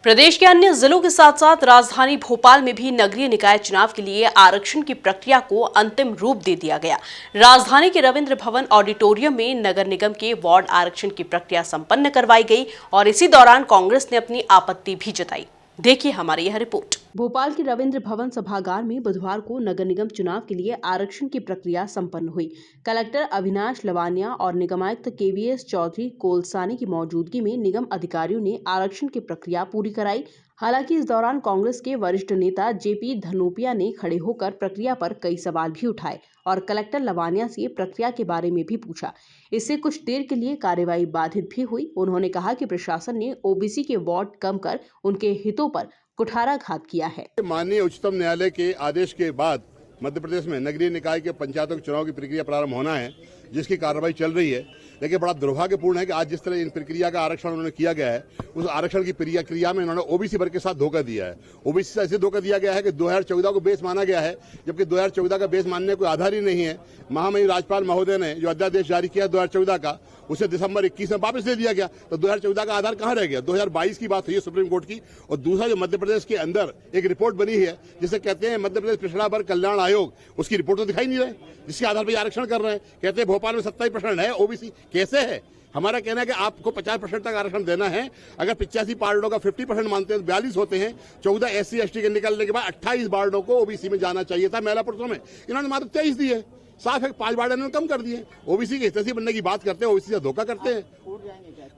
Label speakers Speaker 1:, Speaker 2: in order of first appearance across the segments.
Speaker 1: प्रदेश के अन्य जिलों के साथ साथ राजधानी भोपाल में भी नगरीय निकाय चुनाव के लिए आरक्षण की प्रक्रिया को अंतिम रूप दे दिया गया। राजधानी के रविंद्र भवन ऑडिटोरियम में नगर निगम के वार्ड आरक्षण की प्रक्रिया संपन्न करवाई गई और इसी दौरान कांग्रेस ने अपनी आपत्ति भी जताई। देखिए हमारी यह रिपोर्ट। भोपाल के रविंद्र भवन सभागार में बुधवार को नगर निगम चुनाव के लिए आरक्षण की प्रक्रिया संपन्न हुई। कलेक्टर अविनाश लवानिया और निगमायुक्त केवीएस चौधरी कोलसानी की मौजूदगी में निगम अधिकारियों ने आरक्षण की प्रक्रिया पूरी कराई। हालांकि इस दौरान कांग्रेस के वरिष्ठ नेता जेपी धनोपिया ने खड़े होकर प्रक्रिया पर कई सवाल भी उठाए और कलेक्टर लवानिया से प्रक्रिया के बारे में भी पूछा। इससे कुछ देर के लिए कार्यवाही बाधित भी हुई। उन्होंने कहा कि प्रशासन ने ओबीसी के वार्ड कम कर उनके हितों पर कुठाराघात किया है।
Speaker 2: माननीय उच्चतम न्यायालय के आदेश के बाद मध्य प्रदेश में नगरीय निकाय के पंचायतों के चुनाव की प्रक्रिया प्रारंभ होना है, जिसकी कार्रवाई चल रही है। लेकिन बड़ा दुर्भाग्यपूर्ण है कि आज जिस तरह इन प्रक्रिया का आरक्षण उन्होंने किया गया है, उस आरक्षण की प्रक्रिया में इन्होंने ओबीसी वर्ग के साथ धोखा दिया है। ओबीसी से ऐसे धोखा दिया गया है कि 2014 को बेस माना गया है, जबकि 2014 का बेस मानने कोई आधार ही नहीं है। महामहिम राज्यपाल महोदय ने जो अध्यादेश जारी किया 2014 का, उसे दिसंबर 21 में वापस ले दिया गया। तो 2014 का आधार कहाँ रह गया? 2022 की बात हुई है सुप्रीम कोर्ट की। और दूसरा जो मध्य प्रदेश के अंदर एक रिपोर्ट बनी है जिसे कहते हैं मध्य प्रदेश पिछड़ा वर्ग कल्याण आयोग, उसकी रिपोर्ट तो दिखाई नहीं रहे, जिसके आधार पर आरक्षण कर रहे हैं। कहते हैं भोपाल में 27% है ओबीसी। कैसे है? हमारा कहना है कि आपको 50% तक आरक्षण देना है। अगर 85 वार्डों का 50% मानते हैं तो 42 होते हैं। 14 SC/ST के निकलने के बाद 28 वार्डों को ओबीसी में जाना चाहिए था महिला पुरुषों में। इन्होंने मात्र 23 दिए। साफ है 5 वार्ड इन्होंने कम कर दिए। ओबीसी के हितैषी बनने की बात करते हैं, ओबीसी से धोखा करते हैं।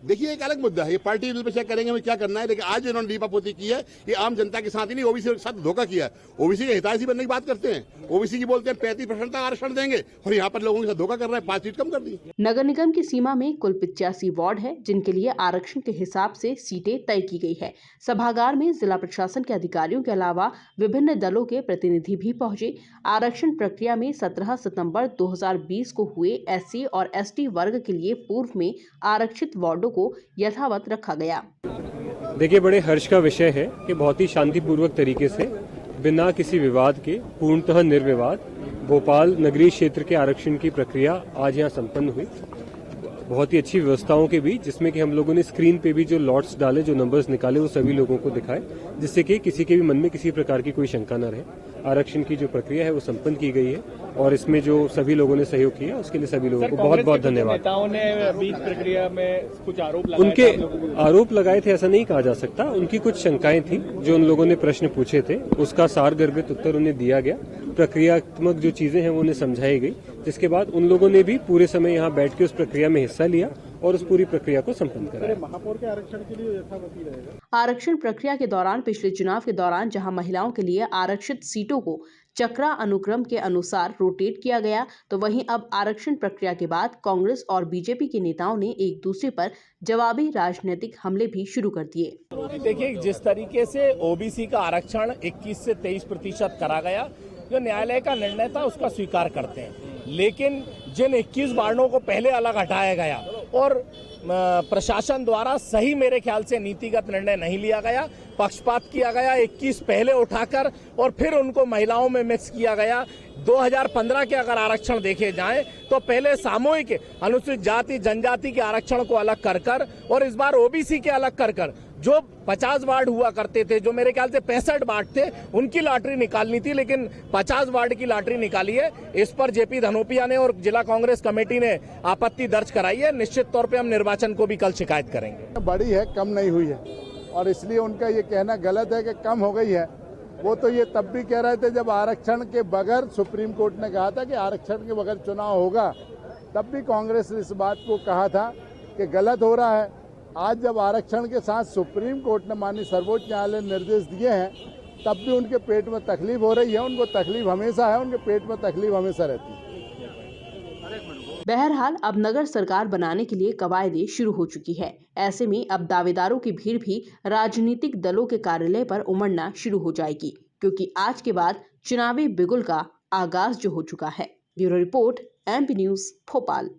Speaker 2: देखिए एक अलग मुद्दा है, ये पार्टी लेवल पे चेक करेंगे हमें क्या करना है। लेकिन आज इन्होंने लीपापोती की है, ये आम जनता के साथ ही नहीं ओबीसी के साथ धोखा किया है। ओबीसी के हितैषी बनने की बात करते हैं, ओबीसी की बोलते हैं 35% तक आरक्षण देंगे और यहाँ पर लोगों के साथ धोखा कर रहे हैं, 5 सीट कम कर दी।
Speaker 1: नगर निगम की सीमा में कुल 85 वार्ड है, जिनके लिए आरक्षण के हिसाब से सीटें तय की गई है। सभागार में जिला प्रशासन के अधिकारियों के अलावा विभिन्न दलों के प्रतिनिधि भी पहुंचे। आरक्षण प्रक्रिया में 17 सितंबर 2020 को हुए SC और ST वर्ग के लिए पूर्व में आरक्षित वार्डों को यथावत रखा गया।
Speaker 3: देखिए बड़े हर्ष का विषय है कि बहुत ही शांतिपूर्वक तरीके से बिना किसी विवाद के पूर्णतः निर्विवाद भोपाल नगरीय क्षेत्र के आरक्षण की प्रक्रिया आज यहाँ संपन्न हुई। बहुत ही अच्छी व्यवस्थाओं के बीच, जिसमें कि हम लोगों ने स्क्रीन पे भी जो लॉट्स डाले, जो नंबर्स निकाले, वो सभी लोगों को दिखाए, जिससे कि किसी के भी मन में किसी प्रकार की कोई शंका न रहे। आरक्षण की जो प्रक्रिया है वो संपन्न की गई है और इसमें जो सभी लोगों ने सहयोग किया उसके लिए सभी लोगों को बहुत बहुत धन्यवाद।
Speaker 4: नेताओं ने बीच प्रक्रिया में कुछ आरोप लगाए,
Speaker 3: उनके आरोप लगाए थे ऐसा नहीं कहा जा सकता। उनकी कुछ शंकाएं थी जो उन लोगों ने प्रश्न पूछे थे, उसका सारगर्भित उत्तर उन्हें दिया गया। प्रक्रियात्मक जो चीजें हैं वो उन्हें समझाई गई, जिसके बाद उन लोगों ने भी पूरे समय यहाँ बैठ के उस प्रक्रिया में हिस्सा लिया और उस पूरी प्रक्रिया को संपन्न कराया।
Speaker 4: महापौर के आरक्षण के लिए यथावत रहेगा।
Speaker 1: आरक्षण प्रक्रिया के दौरान पिछले चुनाव के दौरान जहां महिलाओं के लिए आरक्षित सीटों को चक्रा अनुक्रम के अनुसार रोटेट किया गया, तो वहीं अब आरक्षण प्रक्रिया के बाद कांग्रेस और बीजेपी के नेताओं ने एक दूसरे पर जवाबी राजनीतिक हमले भी शुरू कर दिए।
Speaker 4: देखिए जिस तरीके से ओबीसी का आरक्षण 21 से 23% करा गया, जो न्यायालय का निर्णय था उसका स्वीकार करते हैं। लेकिन जिन 21 वार्डों को पहले अलग हटाया गया और प्रशासन द्वारा सही मेरे ख्याल से नीतिगत निर्णय नहीं लिया गया, पक्षपात किया गया, 21 पहले उठाकर और फिर उनको महिलाओं में मिक्स किया गया। 2015 के अगर आरक्षण देखे जाएं तो पहले सामूहिक अनुसूचित जाति जनजाति के आरक्षण को अलग कर और इस बार ओबीसी के अलग कर जो 50 वार्ड हुआ करते थे, जो मेरे ख्याल से 65 वार्ड थे, उनकी लॉटरी निकालनी थी, लेकिन 50 वार्ड की लॉटरी निकाली है। इस पर जेपी धनोपिया ने और जिला कांग्रेस कमेटी ने आपत्ति दर्ज कराई है। निश्चित तौर पे हम निर्वाचन को भी कल शिकायत करेंगे।
Speaker 5: बड़ी है, कम नहीं हुई है और इसलिए उनका ये कहना गलत है कि कम हो गई है। वो तो ये तब भी कह रहे थे जब आरक्षण के बगैर सुप्रीम कोर्ट ने कहा था कि आरक्षण के बगैर चुनाव होगा, तब भी कांग्रेस ने इस बात को कहा था कि गलत हो रहा है। आज जब आरक्षण के साथ सुप्रीम कोर्ट ने माननीय सर्वोच्च न्यायालय ने निर्देश दिए हैं, तब भी उनके पेट में तकलीफ हो रही है। उनको तकलीफ हमेशा है, उनके पेट में तकलीफ हमेशा रहती है।
Speaker 1: बहरहाल अब नगर सरकार बनाने के लिए कवायदें शुरू हो चुकी है। ऐसे में अब दावेदारों की भीड़ भी राजनीतिक दलों के कार्यालय पर उमड़ना शुरू हो जाएगी, क्योंकि आज के बाद चुनावी बिगुल का आगाज जो हो चुका है। Bureau report, MP news, Bhopal.